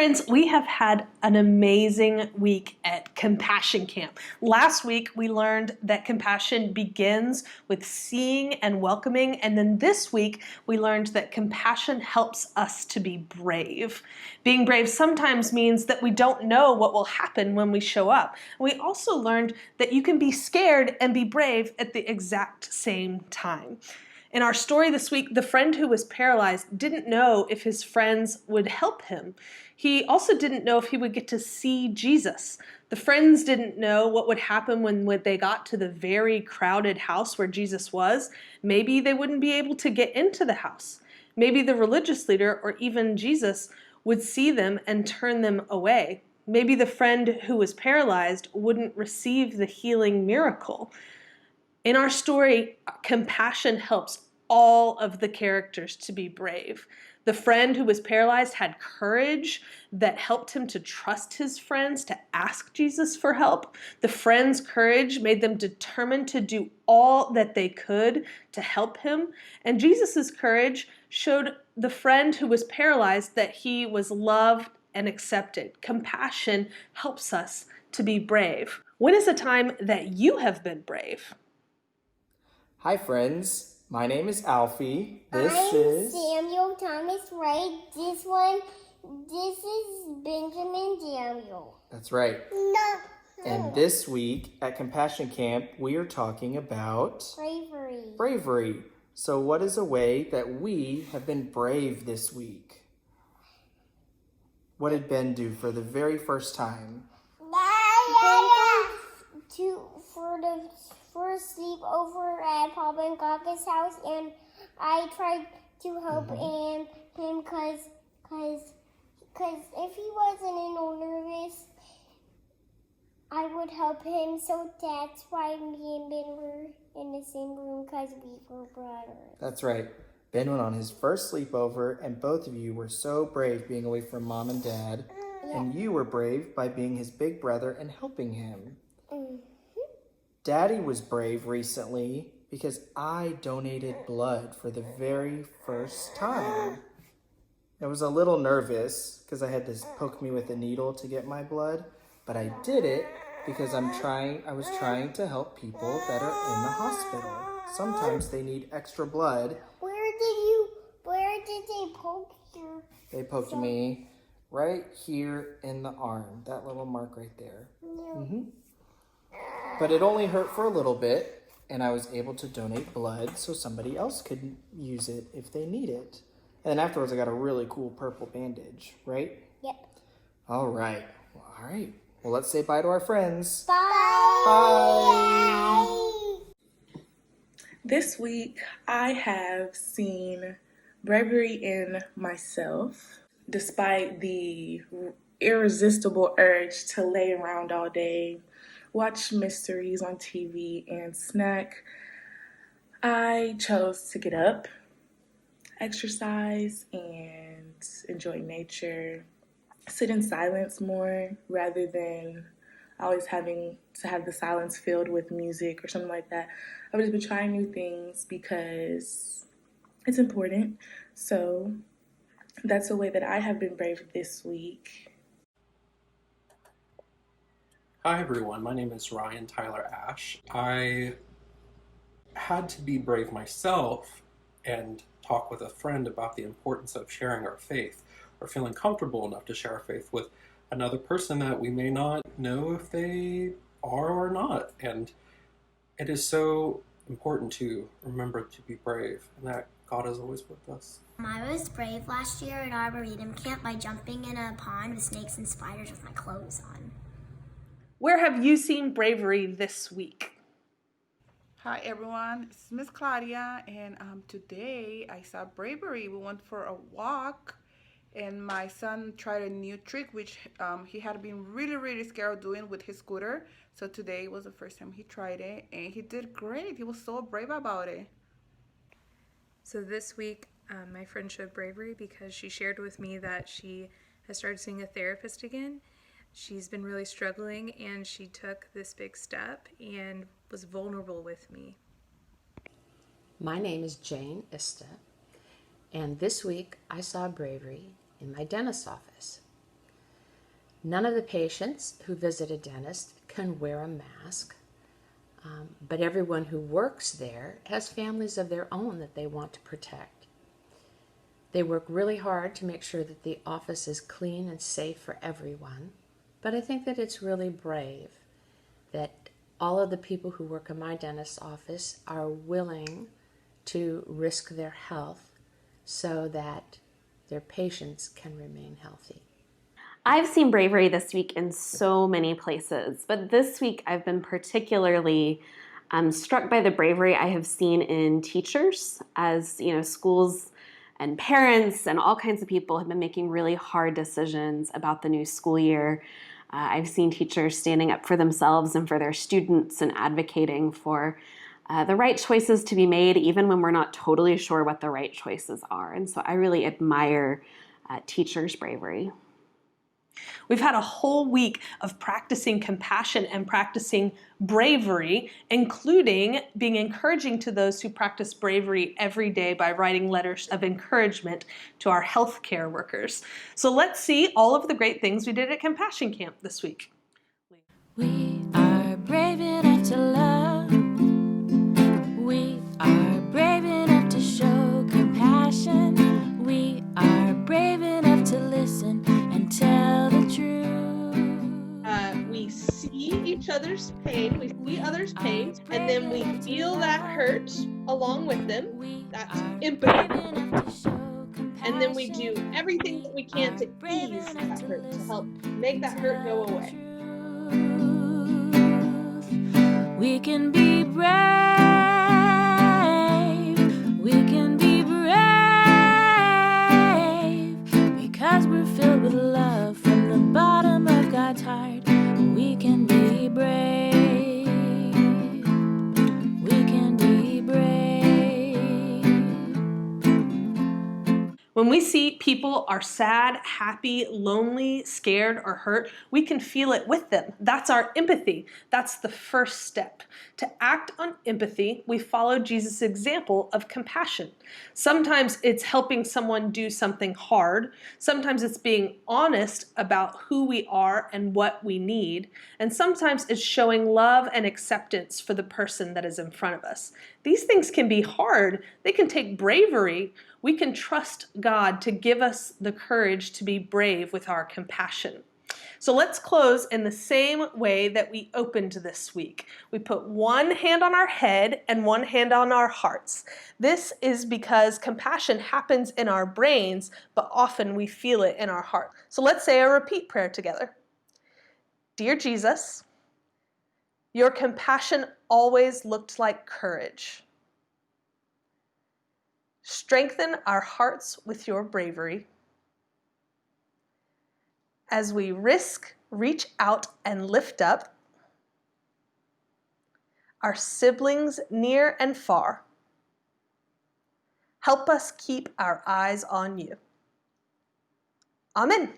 friends, we have had an amazing week at Compassion Camp. Last week, we learned that compassion begins with seeing and welcoming, and then this week, we learned that compassion helps us to be brave. Being brave sometimes means that we don't know what will happen when we show up. We also learned that you can be scared and be brave at the exact same time. In our story this week, the friend who was paralyzed didn't know if his friends would help him. He also didn't know if he would get to see Jesus. The friends didn't know what would happen when they got to the very crowded house where Jesus was. Maybe they wouldn't be able to get into the house. Maybe the religious leader or even Jesus would see them and turn them away. Maybe the friend who was paralyzed wouldn't receive the healing miracle. In our story, compassion helps all of the characters to be brave. The friend who was paralyzed had courage that helped him to trust his friends, to ask Jesus for help. The friends' courage made them determined to do all that they could to help him. And Jesus' courage showed the friend who was paralyzed that he was loved and accepted. Compassion helps us to be brave. When is a time that you have been brave? Hi friends, my name is Alfie. I'm Samuel Thomas Wright. This is Benjamin Daniel. That's right. No. And this week at Compassion Camp, we are talking about bravery. So what is a way that we have been brave this week? What did Ben do for the very first time? For a sleepover at Papa and Kaka's house, and I tried to help him because if he wasn't nervous, I would help him. So that's why me and Ben were in the same room, because we were brothers. That's right. Ben went on his first sleepover, and both of you were so brave being away from Mom and Dad, and you were brave by being his big brother and helping him. Daddy was brave recently because I donated blood for the very first time. I was a little nervous because I had to poke me with a needle to get my blood, but I did it because I was trying to help people that are in the hospital. Sometimes they need extra blood. Where did they poke you? They poked me right here in the arm, that little mark right there. Yeah. But it only hurt for a little bit, and I was able to donate blood so somebody else could use it if they need it. And then afterwards, I got a really cool purple bandage, right? Yep. All right. Well, let's say bye to our friends. Bye. Bye. This week, I have seen bravery in myself, despite the irresistible urge to lay around all day, watch mysteries on TV, and snack. I chose to get up, exercise, and enjoy nature, sit in silence more rather than always having to have the silence filled with music or something like that. I've just been trying new things because it's important. So that's a way that I have been brave this week. Hi everyone, my name is Ryan Tyler Ash. I had to be brave myself and talk with a friend about the importance of sharing our faith, or feeling comfortable enough to share our faith with another person that we may not know if they are or not. And it is so important to remember to be brave, and that God is always with us. I was brave last year at Arboretum Camp by jumping in a pond with snakes and spiders with my clothes on. Where have you seen bravery this week? Hi everyone, it's Miss Claudia, and today I saw bravery. We went for a walk, and my son tried a new trick which he had been really scared of doing with his scooter. So today was the first time he tried it, and he did great. He was so brave about it. So this week, my friend showed bravery because she shared with me that she has started seeing a therapist again. She's been really struggling, and she took this big step and was vulnerable with me. My name is Jane Ista, and this week I saw bravery in my dentist's office. None of the patients who visit a dentist can wear a mask, but everyone who works there has families of their own that they want to protect. They work really hard to make sure that the office is clean and safe for everyone, but I think that it's really brave that all of the people who work in my dentist's office are willing to risk their health so that their patients can remain healthy. I've seen bravery this week in so many places, but this week I've been particularly struck by the bravery I have seen in teachers, as schools and parents and all kinds of people have been making really hard decisions about the new school year. I've seen teachers standing up for themselves and for their students and advocating for the right choices to be made, even when we're not totally sure what the right choices are. And so I really admire teachers' bravery. We've had a whole week of practicing compassion and practicing bravery, including being encouraging to those who practice bravery every day by writing letters of encouragement to our healthcare workers. So let's see all of the great things we did at Compassion Camp this week. We are brave enough to love. We are brave enough to show compassion. We are brave enough to listen and tell the truth. We see each other's pain, we see others' pain, and then we feel that hurt along with them. That's empathy. And then we do everything that we can to ease that hurt, to help make that hurt go away. We can be brave. We can be brave because we're filled with love from the bottom of God's heart. We can be brave. We can be brave. When we see people are sad, happy, lonely, scared, or hurt, we can feel it with them. That's our empathy. That's the first step. To act on empathy, we follow Jesus' example of compassion. Sometimes it's helping someone do something hard. Sometimes it's being honest about who we are and what we need. And sometimes it's showing love and acceptance for the person that is in front of us. These things can be hard. They can take bravery. We can trust God to give us the courage to be brave with our compassion. So let's close in the same way that we opened this week. We put one hand on our head and one hand on our hearts. This is because compassion happens in our brains, but often we feel it in our heart. So let's say a repeat prayer together. Dear Jesus, your compassion always looked like courage. Strengthen our hearts with your bravery. As we risk, reach out, and lift up our siblings near and far. Help us keep our eyes on you. Amen.